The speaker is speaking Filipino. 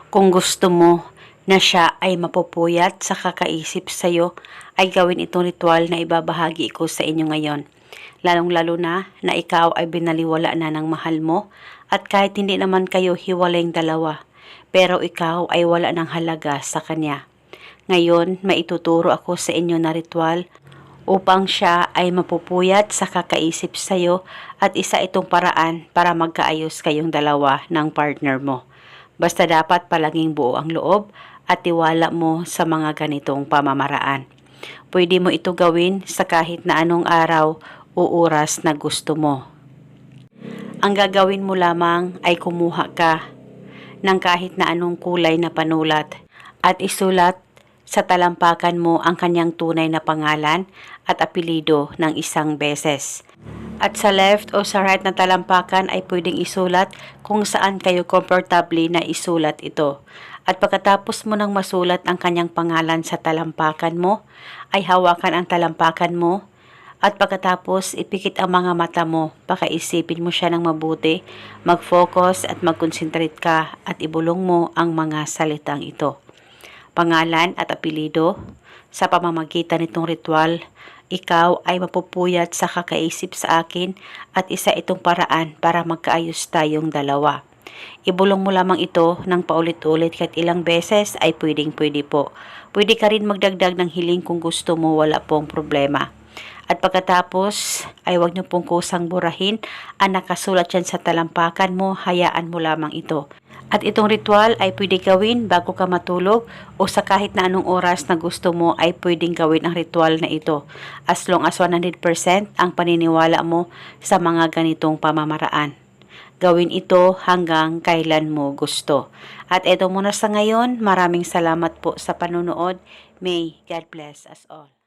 Kung gusto mo na siya ay mapupuyat sa kakaisip sa'yo, ay gawin itong ritual na ibabahagi ko sa inyo ngayon. Lalong-lalo na ikaw ay binaliwala na ng mahal mo at kahit hindi naman kayo hiwalayng dalawa, pero ikaw ay wala ng halaga sa kanya. Ngayon, maituturo ako sa inyo na ritual upang siya ay mapupuyat sa kakaisip sa'yo at isa itong paraan para magkaayos kayong dalawa ng partner mo. Basta dapat palaging buo ang loob at tiwala mo sa mga ganitong pamamaraan. Pwede mo ito gawin sa kahit na anong araw o oras na gusto mo. Ang gagawin mo lamang ay kumuha ka ng kahit na anong kulay na panulat at isulat sa talampakan mo ang kanyang tunay na pangalan at apelido ng isang beses. At sa left o sa right na talampakan ay pwedeng isulat kung saan kayo komportable na isulat ito. At pagkatapos mo nang masulat ang kanyang pangalan sa talampakan mo, ay hawakan ang talampakan mo. At pagkatapos ipikit ang mga mata mo, pakaisipin mo siya ng mabuti, mag-focus at mag-concentrate ka at ibulong mo ang mga salitang ito. Pangalan at apelido, sa pamamagitan nitong ritual, ikaw ay mapupuyat sa kakaisip sa akin at isa itong paraan para magkaayos tayong dalawa. Ibulong mo lamang ito ng paulit-ulit kahit ilang beses ay pwedeng-pwede po. Pwede ka rin magdagdag ng hiling kung gusto mo, wala pong problema. At pagkatapos ay huwag niyo pong kusang burahin ang nakasulat yan sa talampakan mo, hayaan mo lamang ito. At itong ritual ay pwede gawin bago ka matulog o sa kahit na anong oras na gusto mo ay pwedeng gawin ang ritual na ito. As long as 100% ang paniniwala mo sa mga ganitong pamamaraan. Gawin ito hanggang kailan mo gusto. At ito muna sa ngayon, maraming salamat po sa panunood. May God bless us all.